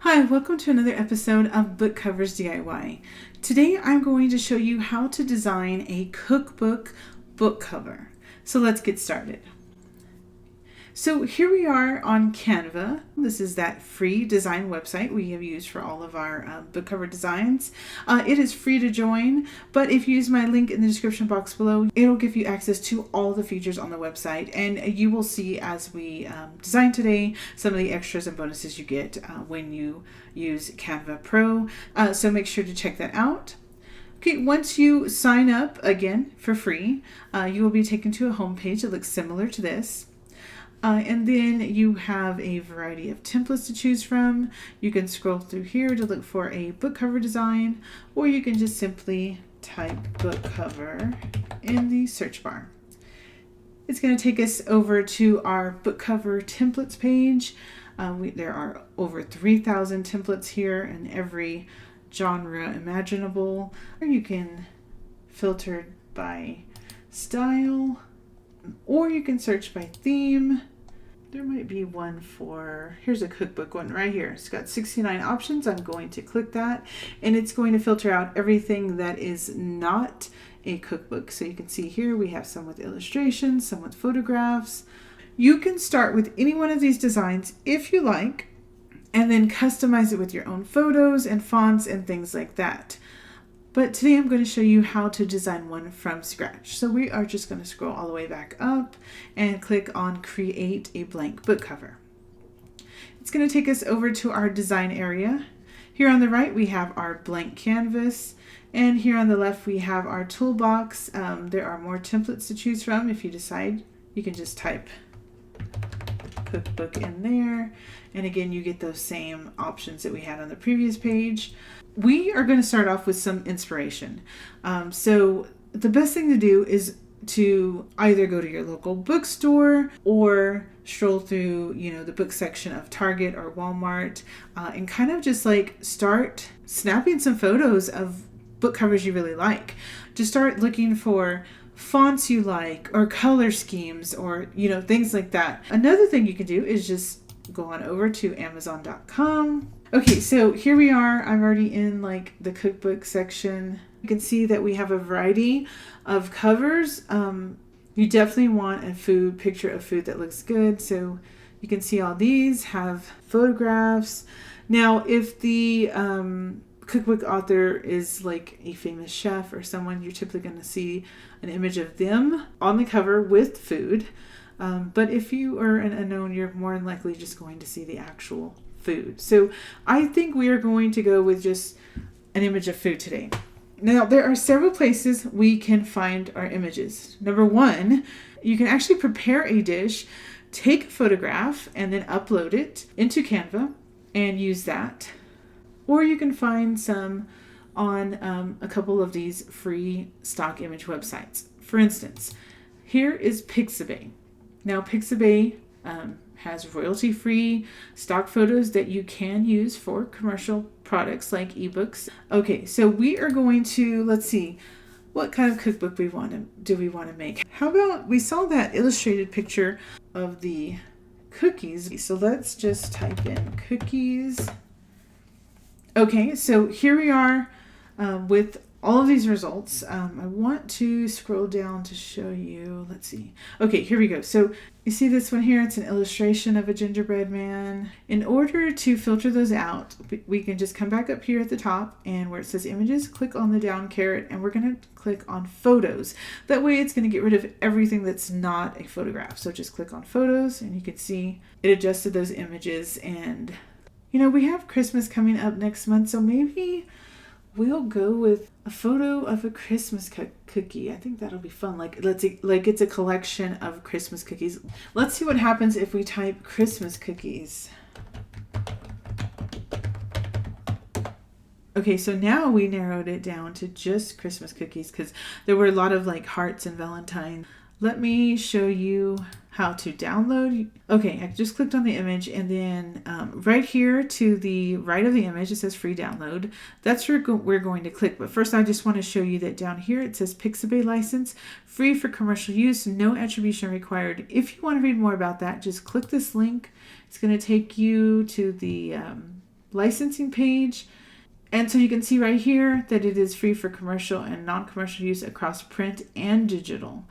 Hi, welcome to another episode of Book Covers DIY. Today I'm going to show you how to design a cookbook book cover. So let's get started. So here we are on Canva. This is that free design website we have used for all of our book cover designs. It is free to join, but if you use my link in the description box below, it'll give you access to all the features on the website, and you will see as we design today some of the extras and bonuses you get when you use Canva Pro. So make sure to check that out. Okay, once you sign up again for free, you will be taken to a home page that looks similar to this. And then you have a variety of templates to choose from. You can scroll through here to look for a book cover design, or you can just simply type book cover in the search bar. It's going to take us over to our book cover templates page. There are over 3,000 templates here in every genre imaginable. Or you can filter by style, or you can search by theme. There might be one for, here's a cookbook one right here. It's got 69 options. I'm going to click that, and it's going to filter out everything that is not a cookbook. So you can see here we have some with illustrations, some with photographs. You can start with any one of these designs if you like, and then customize it with your own photos and fonts and things like that. But today I'm going to show you how to design one from scratch. So we are just going to scroll all the way back up and click on Create a Blank Book Cover. It's going to take us over to our design area. Here on the right we have our blank canvas, and here on the left we have our toolbox. There are more templates to choose from. If you decide, you can just type cookbook in there, and again you get those same options that we had on the previous page. We are going to start off with some inspiration. So the best thing to do is to either go to your local bookstore or stroll through, the book section of Target or Walmart, and kind of just like start snapping some photos of book covers you really like. Just start looking for fonts you like or color schemes or, things like that. Another thing you can do is just go on over to Amazon.com. Okay, so here we are. I'm already in the cookbook section. You can see that we have a variety of covers. You definitely want a picture of food that looks good. So you can see all these have photographs. Now, if the cookbook author is like a famous chef or someone, you're typically going to see an image of them on the cover with food. But if you are an unknown, you're more than likely just going to see the actual food. So I think we are going to go with just an image of food today. Now, there are several places we can find our images. Number one, you can actually prepare a dish, take a photograph, and then upload it into Canva and use that. Or you can find some on a couple of these free stock image websites. For instance, here is Pixabay. Now, Pixabay has royalty-free stock photos that you can use for commercial products like ebooks. Okay, so we are going to, let's see, what kind of cookbook do we want to make? How about, we saw that illustrated picture of the cookies. So let's just type in cookies. Okay, so here we are with all of these results. I want to scroll down to show you. Let's see. Okay, here we go. So you see this one here? It's an illustration of a gingerbread man. In order to filter those out, we can just come back up here at the top, and where it says images, click on the down caret, and we're going to click on photos. That way it's going to get rid of everything that's not a photograph. So just click on photos, and you can see it adjusted those images. And we have Christmas coming up next month, so maybe we'll go with a photo of a Christmas cookie. I think that'll be fun. It's a collection of Christmas cookies. Let's see what happens if we type Christmas cookies. Okay, so now we narrowed it down to just Christmas cookies because there were a lot of hearts and Valentine. Let me show you how to download. Okay, I just clicked on the image, and then right here to the right of the image, it says free download. That's where we're going to click. But first, I just want to show you that down here, it says Pixabay license, free for commercial use, no attribution required. If you want to read more about that, just click this link. It's going to take you to the licensing page. And so you can see right here that it is free for commercial and non-commercial use across print and digital,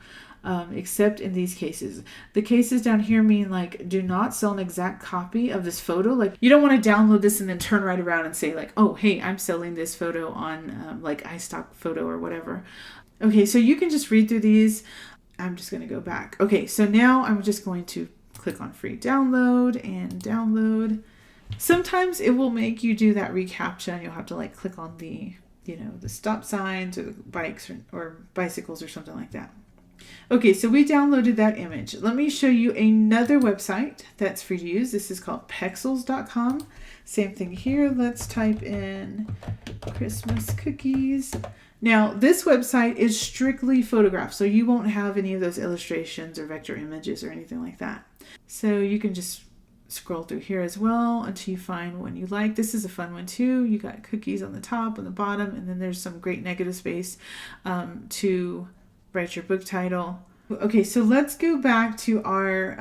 except in these cases. The cases down here mean like do not sell an exact copy of this photo. Like you don't want to download this and then turn right around and say like, oh, hey, I'm selling this photo on like iStock Photo or whatever. Okay, so you can just read through these. I'm just going to go back. Okay, so now I'm just going to click on free download and download. Sometimes it will make you do that reCAPTCHA and you'll have to like click on the, the stop signs or the bikes or bicycles or something like that. Okay, so we downloaded that image. Let me show you another website that's free to use. This is called pexels.com. Same thing here. Let's type in Christmas cookies. Now, this website is strictly photographs, so you won't have any of those illustrations or vector images or anything like that. So you can just scroll through here as well until you find one you like. This is a fun one too. You got cookies on the top and the bottom, and then there's some great negative space to write your book title. Okay, so let's go back to our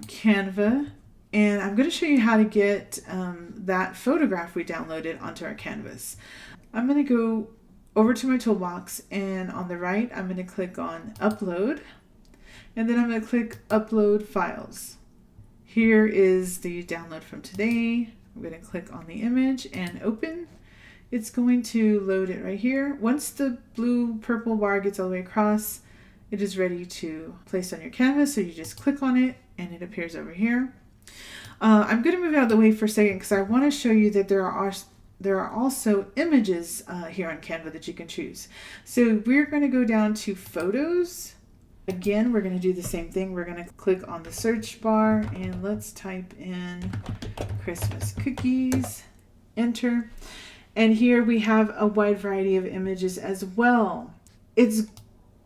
Canva, and I'm going to show you how to get that photograph we downloaded onto our canvas. I'm going to go over to my toolbox, and on the right I'm going to click on upload, and then I'm going to click upload files. Here is the download from today. I'm going to click on the image and open. It's going to load it right here. Once the blue purple bar gets all the way across, it is ready to place on your canvas. So you just click on it and it appears over here. I'm going to move out of the way for a second because I want to show you that there are also images here on Canva that you can choose. So we're going to go down to photos. Again, we're going to do the same thing. We're going to click on the search bar and let's type in Christmas cookies, enter. And here we have a wide variety of images as well. It's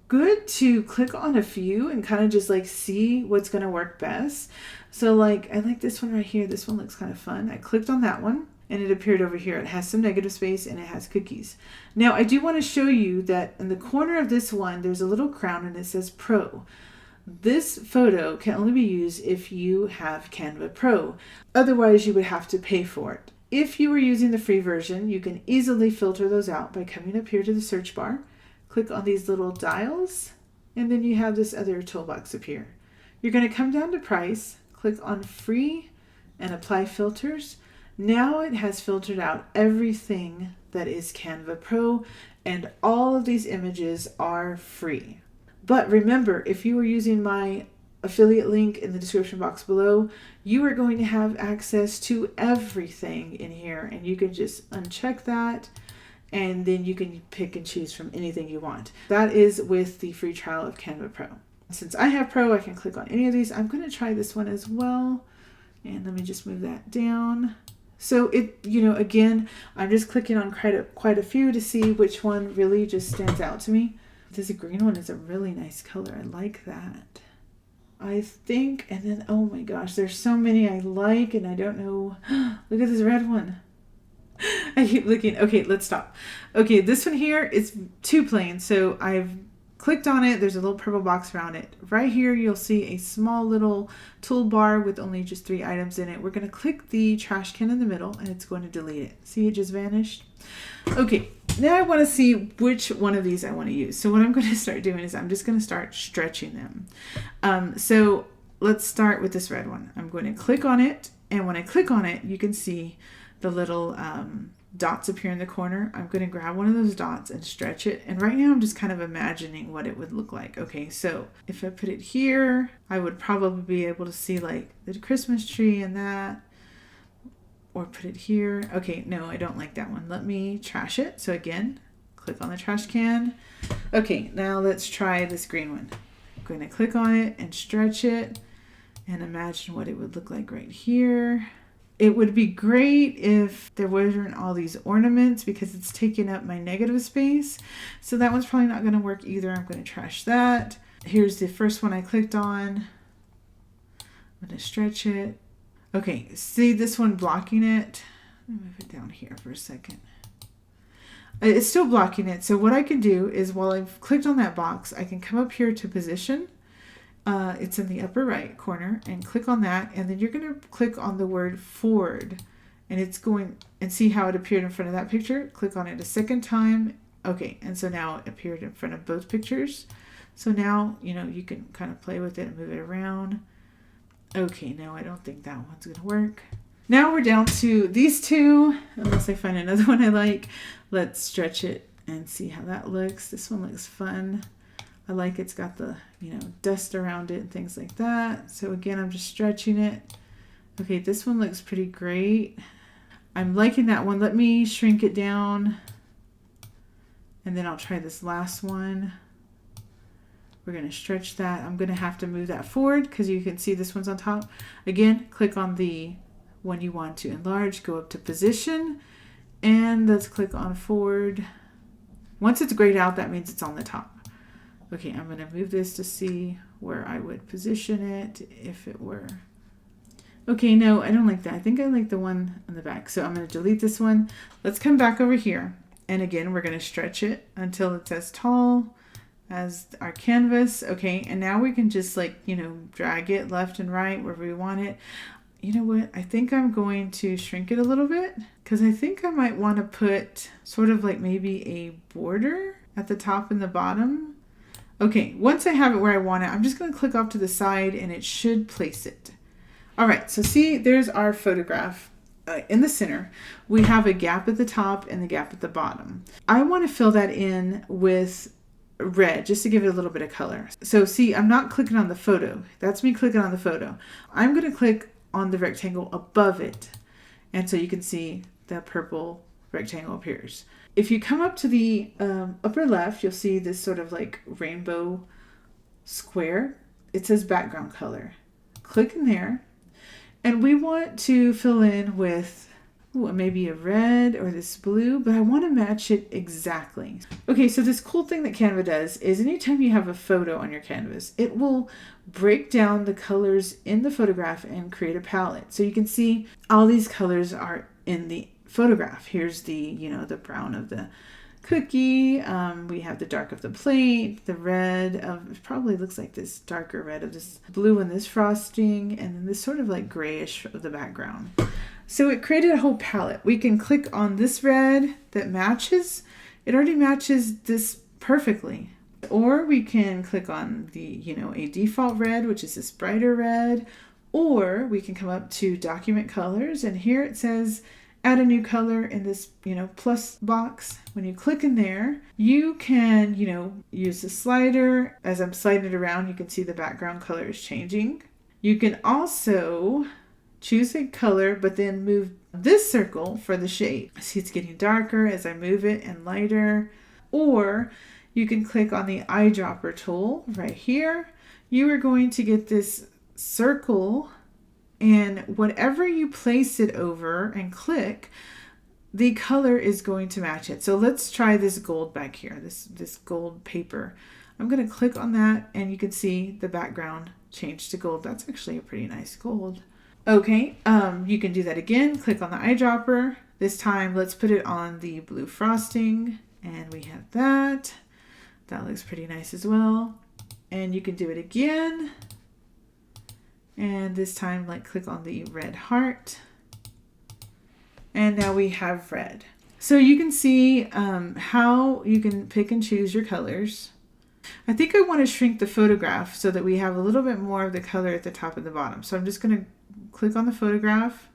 good to click on a few and kind of just like see what's going to work best. So like, I like this one right here. This one looks kind of fun. I clicked on that one and it appeared over here. It has some negative space and it has cookies. Now I do want to show you that in the corner of this one, there's a little crown and it says Pro. This photo can only be used if you have Canva Pro. Otherwise, you would have to pay for it. If you were using the free version, you can easily filter those out by coming up here to the search bar, click on these little dials, and then you have this other toolbox appear. You're going to come down to price, click on free, and apply filters. Now it has filtered out everything that is Canva Pro, and all of these images are free. But remember, if you were using my affiliate link in the description box below, you are going to have access to everything in here, and you can just uncheck that, and then you can pick and choose from anything you want. That is with the free trial of Canva Pro. Since I have Pro, I can click on any of these. I'm going to try this one as well, and let me just move that down. So it, again, I'm just clicking on quite a few to see which one really just stands out to me. This green one is a really nice color. I like that. I think, and then, oh my gosh, there's so many I like, and I don't know. Look at this red one. I keep looking. Okay, let's stop. Okay, this one here is too plain, so I've clicked on it. There's a little purple box around it. Right here, you'll see a small little toolbar with only just 3 items in it. We're going to click the trash can in the middle, and it's going to delete it. See, it just vanished. Okay, now I want to see which one of these I want to use. So what I'm going to start doing is I'm just going to start stretching them. So let's start with this red one. I'm going to click on it, and when I click on it, you can see the little dots appear in the corner. I'm going to grab one of those dots and stretch it. And right now I'm just kind of imagining what it would look like. Okay, so if I put it here, I would probably be able to see like the Christmas tree and that, or put it here. Okay, no, I don't like that one. Let me trash it. So again, click on the trash can. Okay, now let's try this green one. I'm going to click on it and stretch it and imagine what it would look like right here. It would be great if there weren't all these ornaments because it's taking up my negative space. So that one's probably not going to work either. I'm going to trash that. Here's the first one I clicked on. I'm going to stretch it. Okay, see this one blocking it? Let me move it down here for a second. It's still blocking it. So what I can do is while I've clicked on that box, I can come up here to position. It's in the upper right corner and click on that, and then you're going to click on the word forward, and it's going, and see how it appeared in front of that picture? Click on it a second time. Okay, and so now it appeared in front of both pictures. So now, you can kind of play with it and move it around. Okay, no, I don't think that one's going to work. Now we're down to these two, unless I find another one I like. Let's stretch it and see how that looks. This one looks fun. I like it's got the, dust around it and things like that. So again, I'm just stretching it. Okay, this one looks pretty great. I'm liking that one. Let me shrink it down. And then I'll try this last one. We're going to stretch that. I'm going to have to move that forward because you can see this one's on top. Again, click on the one you want to enlarge, go up to position, and let's click on forward. Once it's grayed out, that means it's on the top. Okay, I'm going to move this to see where I would position it if it were. Okay, no, I don't like that. I think I like the one on the back. So I'm going to delete this one. Let's come back over here. And again, we're going to stretch it until it's as tall as our canvas. Okay, and now we can just drag it left and right wherever we want it. You know what? I think I'm going to shrink it a little bit because I think I might want to put sort of like maybe a border at the top and the bottom. Okay, once I have it where I want it, I'm just going to click off to the side and it should place it. All right, so see, there's our photograph. In the center, we have a gap at the top and the gap at the bottom. I want to fill that in with red just to give it a little bit of color. So see, I'm not clicking on the photo. That's me clicking on the photo. I'm going to click on the rectangle above it. And so you can see the purple rectangle appears. If you come up to the upper left, you'll see this sort of like rainbow square. It says background color. Click in there. And we want to fill in with maybe a red or this blue, but I want to match it exactly. Okay, so this cool thing that Canva does is anytime you have a photo on your canvas, it will break down the colors in the photograph and create a palette. So you can see all these colors are in the photograph. Here's the, the brown of the cookie. We have the dark of the plate, the red of, it probably looks like this darker red of this blue in this frosting, and then this sort of like grayish of the background. So it created a whole palette. We can click on this red that matches. It already matches this perfectly. Or we can click on the, a default red, which is this brighter red. Or we can come up to document colors, and here it says add a new color in this, plus box. When you click in there, you can, use the slider. As I'm sliding it around, you can see the background color is changing. You can also choose a color, but then move this circle for the shade. See, it's getting darker as I move it and lighter. Or you can click on the eyedropper tool right here. You are going to get this circle, and whatever you place it over and click, the color is going to match it. So let's try this gold back here, this gold paper. I'm going to click on that, and you can see the background change to gold. That's actually a pretty nice gold. Okay, you can do that again. Click on the eyedropper. This time, let's put it on the blue frosting, and we have that. That looks pretty nice as well. And you can do it again. And this time, click on the red heart. And now we have red. So you can see how you can pick and choose your colors. I think I want to shrink the photograph so that we have a little bit more of the color at the top and the bottom. So I'm just going to click on the photograph.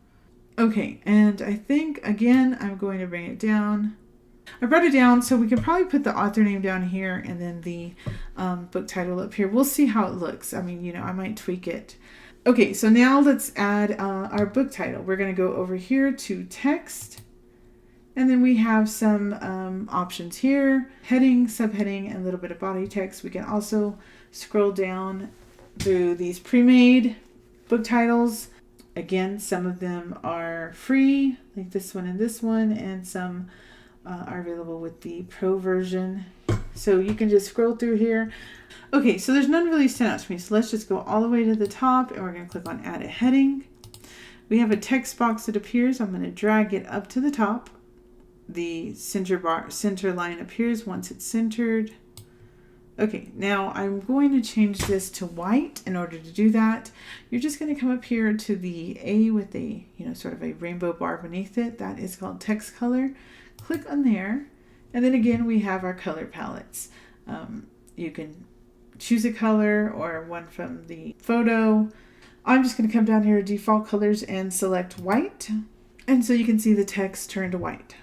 Okay, and I think, again, I'm going to bring it down. I brought it down so we can probably put the author name down here and then the book title up here. We'll see how it looks. I mean, I might tweak it. Okay, so now let's add our book title. We're going to go over here to text, and then we have some options here, heading, subheading, and a little bit of body text. We can also scroll down through these pre-made book titles. Again, some of them are free, like this one, and some are available with the pro version. So you can just scroll through here. Okay, so there's none really stand out to me. So let's just go all the way to the top, and we're going to click on add a heading. We have a text box that appears. I'm going to drag it up to the top. The center line appears once it's centered. Okay, now I'm going to change this to white. In order to do that, you're just going to come up here to the A with a, sort of a rainbow bar beneath it. That is called text color. Click on there. And then again, we have our color palettes. You can choose a color or one from the photo. I'm just going to come down here to default colors and select white. And so you can see the text turn to white.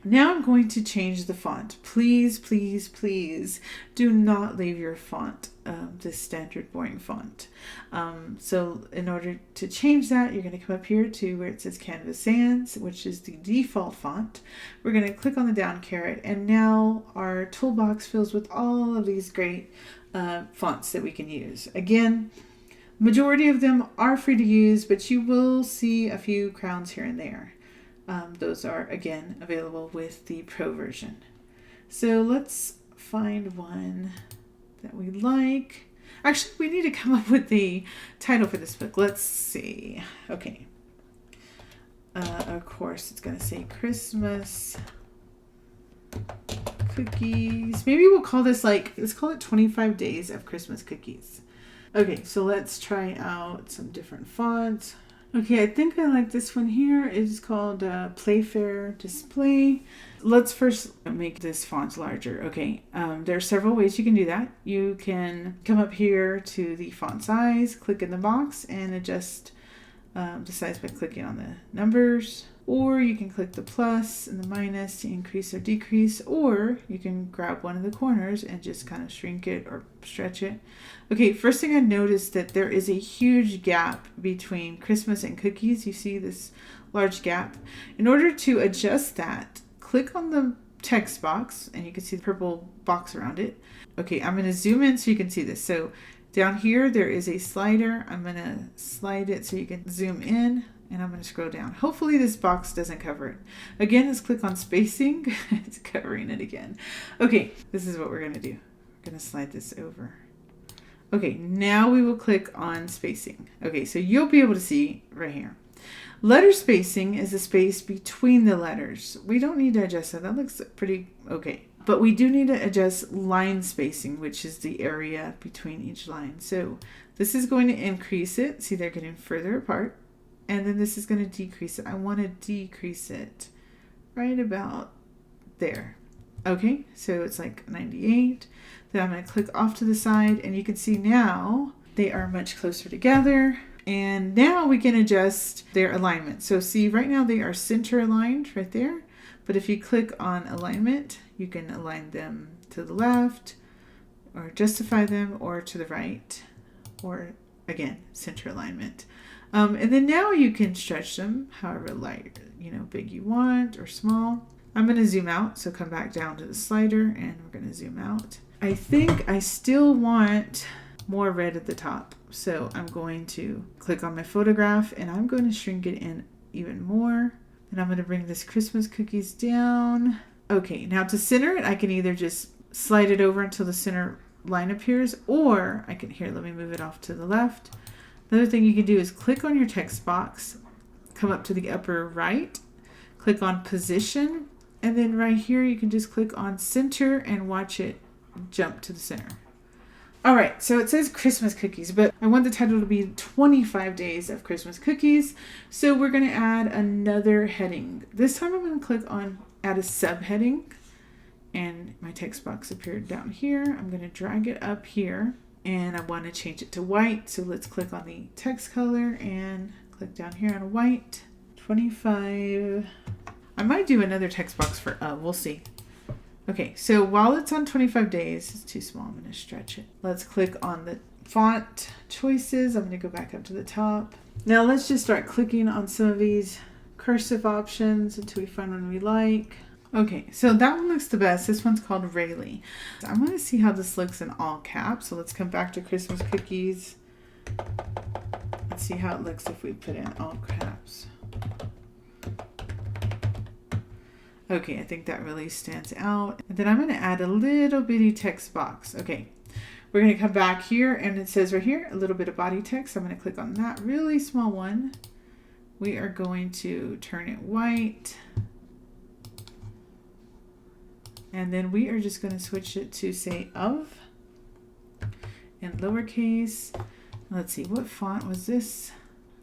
Now I'm going to change the font. Please, please, please do not leave your font this standard boring font. So in order to change that, you're going to come up here to where it says Canva Sans, which is the default font. We're going to click on the down caret, and now our toolbox fills with all of these great fonts that we can use. Again, majority of them are free to use, but you will see a few crowns here and there. Those are, again, available with the Pro version. So let's find one that we like. Actually, we need to come up with the title for this book. Let's see. Okay. Of course, it's going to say Christmas cookies. Maybe we'll call this let's call it 25 Days of Christmas Cookies. Okay, so let's try out some different fonts. Okay, I think I like this one here. It's called Playfair Display. Let's first make this font larger. Okay, there are several ways you can do that. You can come up here to the font size, click in the box, and adjust the size by clicking on the numbers. Or you can click the plus and the minus to increase or decrease, or you can grab one of the corners and just kind of shrink it or stretch it. Okay, first thing I noticed that there is a huge gap between Christmas and cookies. You see this large gap. In order to adjust that, click on the text box, and you can see the purple box around it. Okay, I'm going to zoom in so you can see this. So down here, there is a slider. I'm going to slide it so you can zoom in. And I'm going to scroll down. Hopefully this box doesn't cover it. Again, let's click on spacing. It's covering it again. Okay, this is what we're going to do. We're going to slide this over. Okay, now we will click on spacing. Okay, so you'll be able to see right here. Letter spacing is the space between the letters. We don't need to adjust that. That looks pretty okay. But we do need to adjust line spacing, which is the area between each line. So this is going to increase it. See, they're getting further apart. And then this is going to decrease it. I want to decrease it right about there. Okay, so it's like 98. Then I'm going to click off to the side, and you can see now they are much closer together. And now we can adjust their alignment. So see, right now they are center aligned right there. But if you click on alignment, you can align them to the left, or justify them, or to the right, or again, center alignment. And then now you can stretch them however light, big you want or small. I'm going to zoom out. So come back down to the slider, and we're going to zoom out. I think I still want more red at the top. So I'm going to click on my photograph, and I'm going to shrink it in even more. And I'm going to bring this Christmas cookies down. Okay, now to center it, I can either just slide it over until the center line appears, or I can, let me move it off to the left. Another thing you can do is click on your text box, come up to the upper right, click on position, and then right here you can just click on center and watch it jump to the center. All right, so it says Christmas cookies, but I want the title to be 25 Days of Christmas Cookies. So we're going to add another heading. This time I'm going to click on add a subheading, and my text box appeared down here. I'm going to drag it up here. And I want to change it to white. So let's click on the text color and click down here on white. 25. I might do another text box for we'll see. Okay, so while it's on 25 days, it's too small. I'm going to stretch it. Let's click on the font choices. I'm going to go back up to the top. Now let's just start clicking on some of these cursive options until we find one we like. Okay, so that one looks the best. This one's called Rayleigh. So I want to see how this looks in all caps. So let's come back to Christmas cookies. Let's see how it looks if we put in all caps. Okay, I think that really stands out. And then I'm going to add a little bitty text box. Okay, we're going to come back here, and it says right here, a little bit of body text. I'm going to click on that really small one. We are going to turn it white. And then we are just going to switch it to say of. in lowercase. Let's see, what font was this?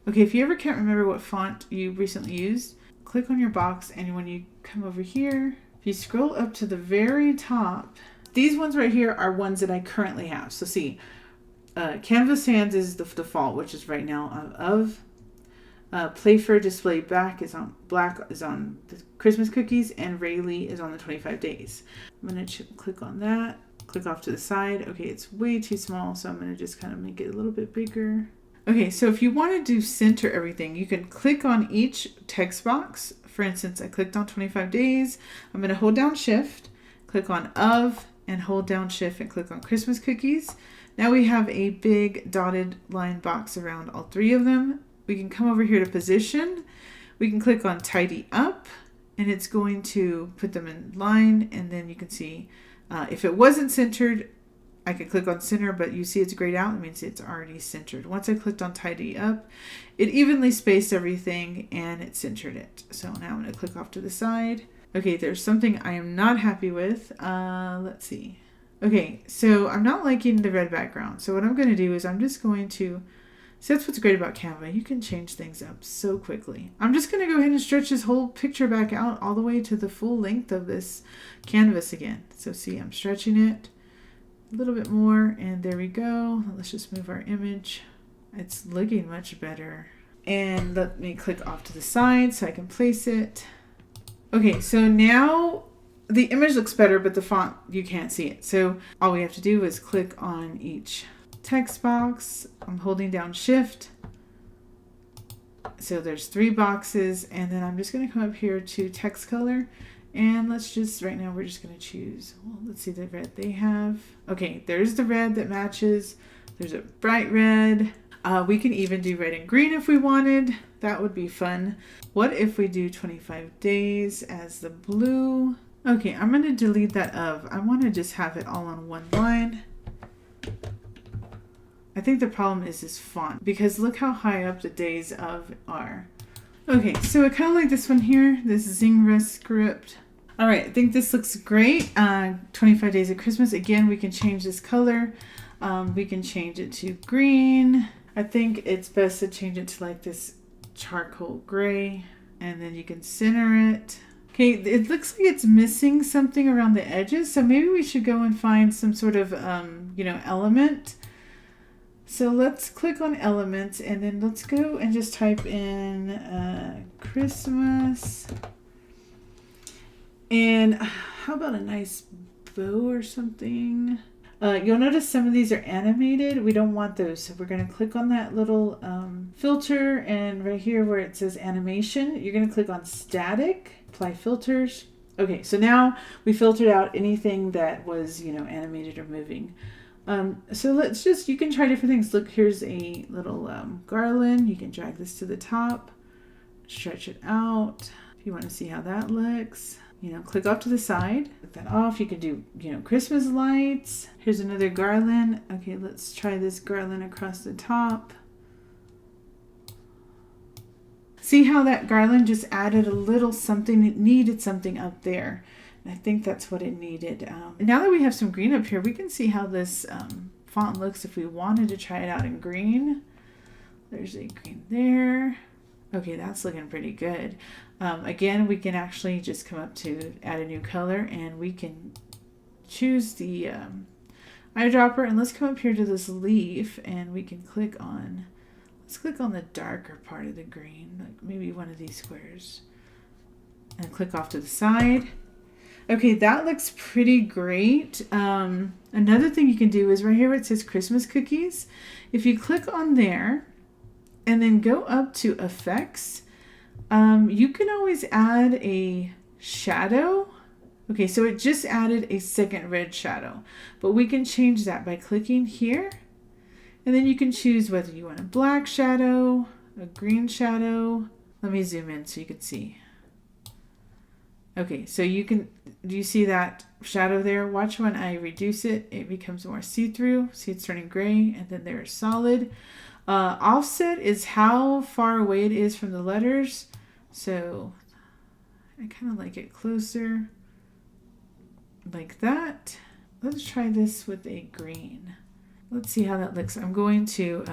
Okay, if you ever can't remember what font you recently used, click on your box, and when you come over here, if you scroll up to the very top, these ones right here are ones that I currently have. So see, Canva Sans is the default, which is right now of. Play for display back is on black is on the Christmas cookies, and Rayleigh is on the 25 days. I'm gonna click on that. Click off to the side. Okay, it's way too small, so I'm gonna just kind of make it a little bit bigger. Okay, so if you want to center everything, you can click on each text box. For instance, I clicked on 25 days. I'm gonna hold down Shift, click on of, and hold down Shift and click on Christmas cookies. Now we have a big dotted line box around all three of them. We can come over here to position. We can click on tidy up, and it's going to put them in line, and then you can see if it wasn't centered, I could click on center, but you see it's grayed out. It means it's already centered. Once I clicked on tidy up, it evenly spaced everything and it centered it. So now I'm going to click off to the side. Okay, there's something I am not happy with. Let's see. Okay, so I'm not liking the red background. So what I'm going to do is I'm just going to, so that's what's great about Canva. You can change things up so quickly. I'm just going to go ahead and stretch this whole picture back out all the way to the full length of this canvas again. So see, I'm stretching it a little bit more, and there we go. Let's just move our image. It's looking much better. And let me click off to the side so I can place it. Okay, so now the image looks better, but the font, you can't see it. So all we have to do is click on each text box. I'm holding down Shift. So there's 3 boxes, and then I'm just going to come up here to text color, and let's just, right now we're just going to choose, well, let's see the red they have. Okay, there's the red that matches. There's a bright red. We can even do red and green if we wanted. That would be fun. What if we do 25 days as the blue? Okay, I'm going to delete that of. I want to just have it all on one line. I think the problem is this font, because look how high up the days of are. Okay, so I kind of like this one here, this Zingra script. All right, I think this looks great. 25 Days of Christmas. Again, we can change this color. We can change it to green. I think it's best to change it to like this charcoal gray, and then you can center it. Okay, it looks like it's missing something around the edges, so maybe we should go and find some sort of, element. So let's click on elements, and then let's go and just type in Christmas. And how about a nice bow or something? You'll notice some of these are animated. We don't want those. So we're going to click on that little filter, and right here where it says animation, you're going to click on static, apply filters. Okay, so now we filtered out anything that was, animated or moving. So let's just, you can try different things. Look, here's a little garland. You can drag this to the top, stretch it out. If you want to see how that looks, click off to the side, click that off. You can do, Christmas lights. Here's another garland. Okay, let's try this garland across the top. See how that garland just added a little something? It needed something up there. I think that's what it needed. Now that we have some green up here, we can see how this font looks if we wanted to try it out in green. There's a green there. Okay, that's looking pretty good. Again, we can actually just come up to add a new color, and we can choose the eyedropper, and let's come up here to this leaf, and we can click on, let's click on the darker part of the green, like maybe one of these squares, and click off to the side. Okay, that looks pretty great. Another thing you can do is right here where it says Christmas cookies. If you click on there and then go up to effects, you can always add a shadow. Okay, so it just added a second red shadow, but we can change that by clicking here. And then you can choose whether you want a black shadow, a green shadow. Let me zoom in so you can see. Okay, so do you see that shadow there? Watch when I reduce it, it becomes more see-through. See, it's turning gray, and then there's solid. Offset is how far away it is from the letters. So I kind of like it closer, like that. Let's try this with a green. Let's see how that looks. I'm going to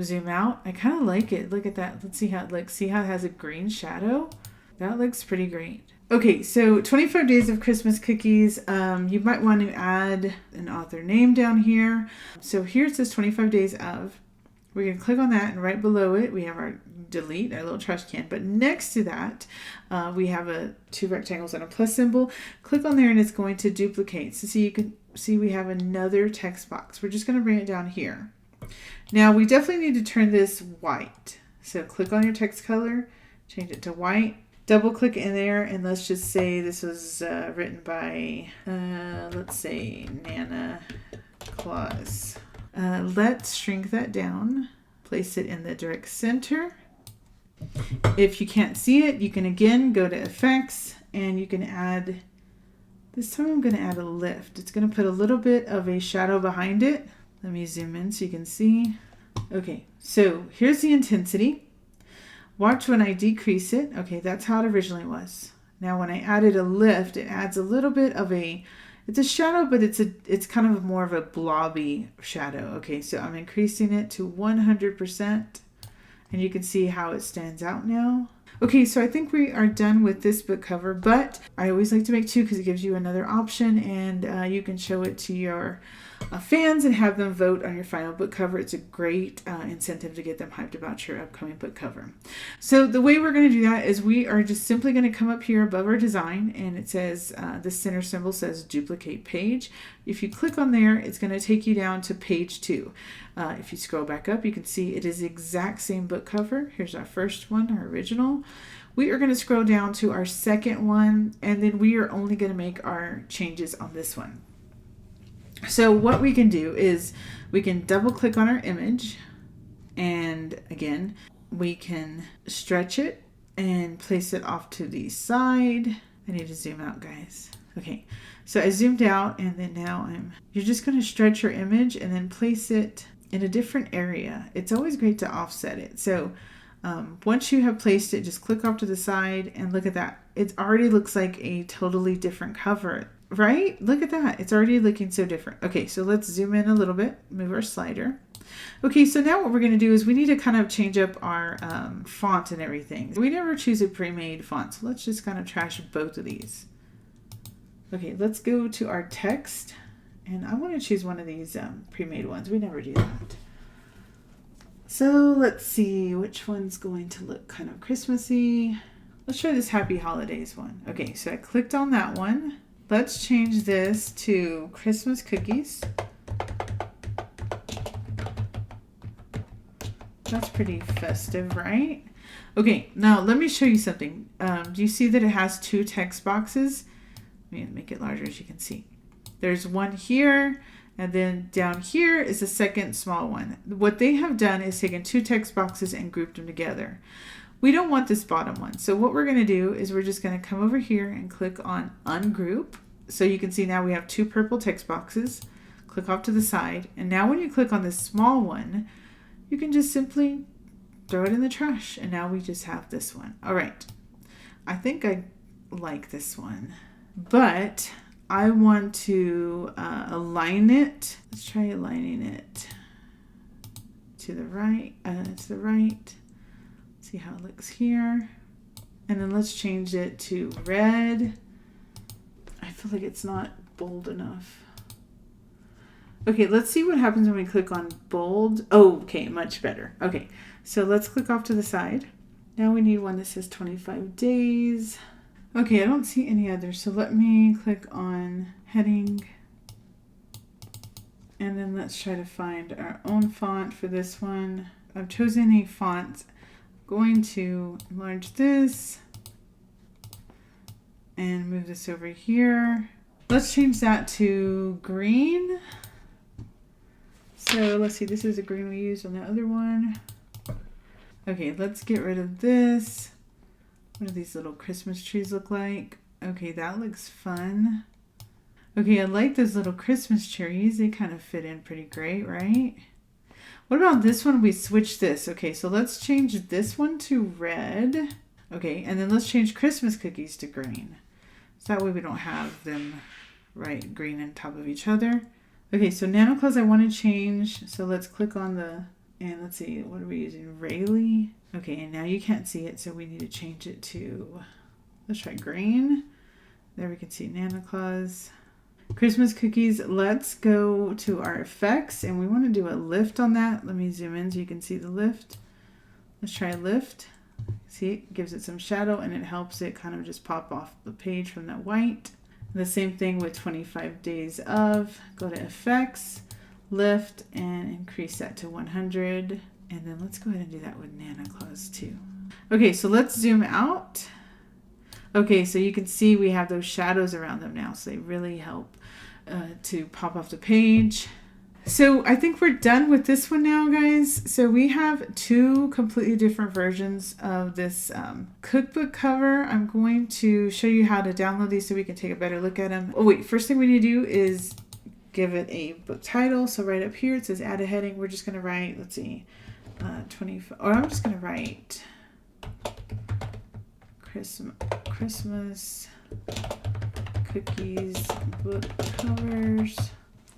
zoom out. I kind of like it. Look at that. Let's see how it looks. See how it has a green shadow? That looks pretty great. Okay, so 25 days of Christmas cookies. You might want to add an author name down here. So here it says 25 days of. We're going to click on that, and right below it we have our delete, our little trash can. But next to that, we have two rectangles and a plus symbol. Click on there and it's going to duplicate. So see, you can see we have another text box. We're just going to bring it down here. Now we definitely need to turn this white. So click on your text color, change it to white. Double click in there, and let's just say this was written by, let's say, Nana Claus. Let's shrink that down, place it in the direct center. If you can't see it, you can again go to effects, and you can add, this time I'm going to add a lift. It's going to put a little bit of a shadow behind it. Let me zoom in so you can see. Okay, so here's the intensity. Watch when I decrease it. Okay, that's how it originally was. Now when I added a lift, it adds a little bit of it's a shadow, but it's kind of more of a blobby shadow. Okay, so I'm increasing it to 100%, and you can see how it stands out now. Okay, so I think we are done with this book cover, but I always like to make two because it gives you another option, and you can show it to your fans and have them vote on your final book cover. It's a great incentive to get them hyped about your upcoming book cover. So the way we're going to do that is we are just simply going to come up here above our design, and it says, the center symbol says duplicate page. If you click on there, it's going to take you down to page 2. If you scroll back up, you can see it is the exact same book cover. Here's our first one, our original. We are going to scroll down to our second one, and then we are only going to make our changes on this one. So what we can do is we can double click on our image, and again we can stretch it and place it off to the side. I need to zoom out, guys. Okay, so I zoomed out, and then now you're just going to stretch your image and then place it in a different area. It's always great to offset it. So once you have placed it, just click off to the side, and look at that. It already looks like a totally different cover. Right? Look at that. It's already looking so different. Okay, so let's zoom in a little bit, move our slider. Okay, so now what we're going to do is we need to kind of change up our font and everything. We never choose a pre-made font, so let's just kind of trash both of these. Okay, let's go to our text, and I want to choose one of these pre-made ones. We never do that. So let's see which one's going to look kind of Christmassy. Let's try this Happy Holidays one. Okay, so I clicked on that one. Let's change this to Christmas cookies. That's pretty festive, right? Okay, now let me show you something. Do you see that it has two text boxes? Let me make it larger so you can see. There's one here, and then down here is a second small one. What they have done is taken two text boxes and grouped them together. We don't want this bottom one. So what we're going to do is we're just going to come over here and click on ungroup. So you can see now we have two purple text boxes. Click off to the side. And now when you click on this small one, you can just simply throw it in the trash. And now we just have this one. All right. I think I like this one, but I want to align it. Let's try aligning it to the right. See how it looks here. And then let's change it to red. I feel like it's not bold enough. Okay, let's see what happens when we click on bold. Oh, okay, much better. Okay, so let's click off to the side. Now we need one that says 25 days. Okay, I don't see any others, so let me click on heading. And then let's try to find our own font for this one. I've chosen a font. I'm going to enlarge this and move this over here. Let's change that to green. So let's see, this is the green we used on the other one. Okay, let's get rid of this. What do these little Christmas trees look like? Okay, that looks fun. Okay, I like those little Christmas trees. They kind of fit in pretty great, right? What about this one? We switched this. Okay, so let's change this one to red. Okay, and then let's change Christmas cookies to green. So that way we don't have them right green on top of each other. Okay, so NanoClaws I want to change. So let's click on the, and let's see, what are we using? Rayleigh. Okay, and now you can't see it, so we need to change it to, let's try green. There we can see NanoClaws. Christmas cookies, let's go to our effects, and we want to do a lift on that. Let me zoom in so you can see the lift. Let's try lift. See, it gives it some shadow, and it helps it kind of just pop off the page from that white. The same thing with 25 days of. Go to effects, lift, and increase that to 100. And then let's go ahead and do that with NanoClaws too. Okay, so let's zoom out. Okay, so you can see we have those shadows around them now, so they really help to pop off the page. So I think we're done with this one now, guys. So we have two completely different versions of this cookbook cover. I'm going to show you how to download these so we can take a better look at them. Oh wait, first thing we need to do is give it a book title. So right up here it says add a heading. We're just going to write, let's see, 25, or I'm just going to write Christmas cookies book covers.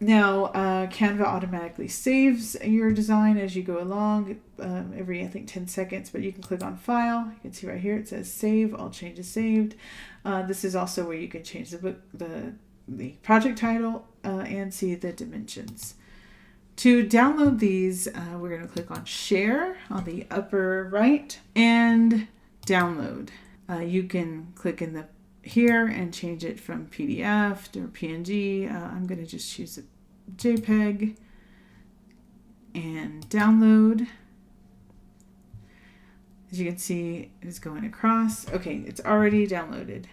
Now, Canva automatically saves your design as you go along every, I think, 10 seconds, but you can click on File. You can see right here it says Save, all changes saved. This is also where you can change the book, the project title, and see the dimensions. To download these, we're going to click on Share on the upper right and Download. You can click in the here and change it from PDF to PNG. I'm going to just choose a JPEG and download. As you can see, it's going across. Okay, it's already downloaded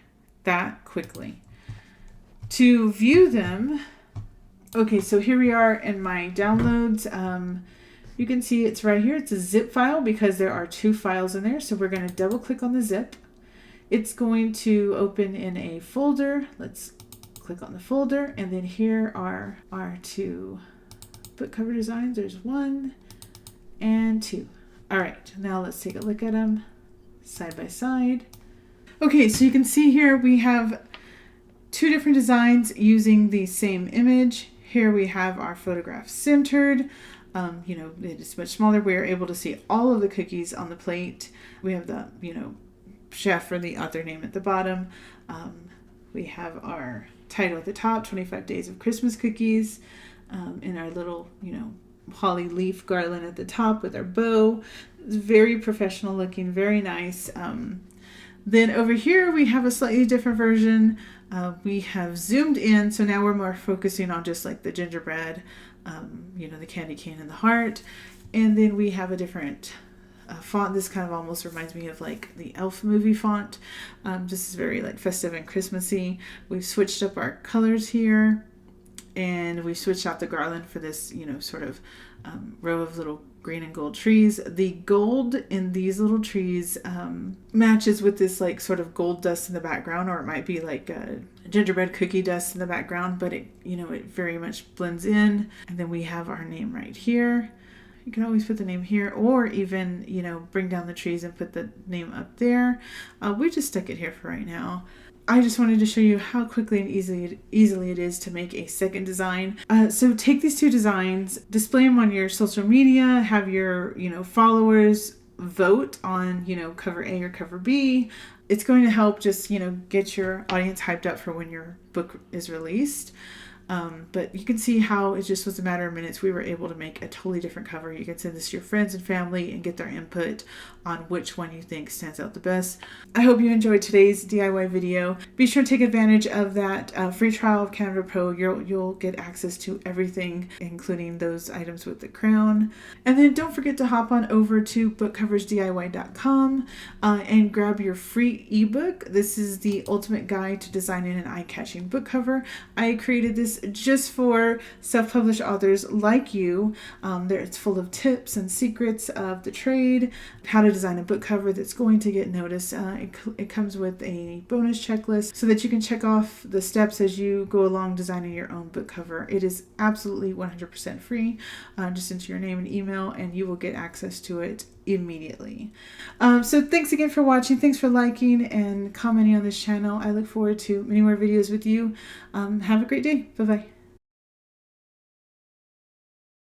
that quickly. To view them, okay, so here we are in my downloads. You can see it's right here. It's a zip file because there are two files in there. So we're going to double click on the zip. It's going to open in a folder. Let's click on the folder, and then here are our two book cover designs. There's 1 and 2. All right, now let's take a look at them side by side. Okay, so you can see here we have two different designs using the same image. Here we have our photograph centered. You know, it is much smaller. We're able to see all of the cookies on the plate. We have the, you know, chef or the author name at the bottom. We have our title at the top, 25 Days of Christmas Cookies, and our little, you know, holly leaf garland at the top with our bow. It's very professional looking, very nice. Then over here we have a slightly different version. We have zoomed in, so now we're more focusing on just like the gingerbread, you know, the candy cane and the heart. And then we have a different font. This kind of almost reminds me of like the Elf movie font. This is very like festive and Christmassy. We've switched up our colors here, and we switched out the garland for this, you know, sort of row of little green and gold trees. The gold in these little trees matches with this like sort of gold dust in the background, or it might be like a gingerbread cookie dust in the background, but it, you know, it very much blends in. And then we have our name right here. You can always put the name here, or even, you know, bring down the trees and put the name up there. We just stuck it here for right now. I just wanted to show you how quickly and easily it is to make a second design. So take these two designs, display them on your social media, have your, you know, followers vote on, you know, cover A or cover B. It's going to help just, you know, get your audience hyped up for when your book is released. But you can see how it just was a matter of minutes. We were able to make a totally different cover. You can send this to your friends and family and get their input on which one you think stands out the best. I hope you enjoyed today's DIY video. Be sure to take advantage of that free trial of Canva Pro. You'll get access to everything, including those items with the crown. And then don't forget to hop on over to bookcoversdiy.com and grab your free ebook. This is the ultimate guide to designing an eye-catching book cover. I created this just for self-published authors like you. It's full of tips and secrets of the trade, how to design a book cover that's going to get noticed. It comes with a bonus checklist so that you can check off the steps as you go along designing your own book cover. It is absolutely 100% free. Just enter your name and email and you will get access to it immediately. So thanks again for watching. Thanks for liking and commenting on this channel. I look forward to many more videos with you. Have a great day. Bye-bye.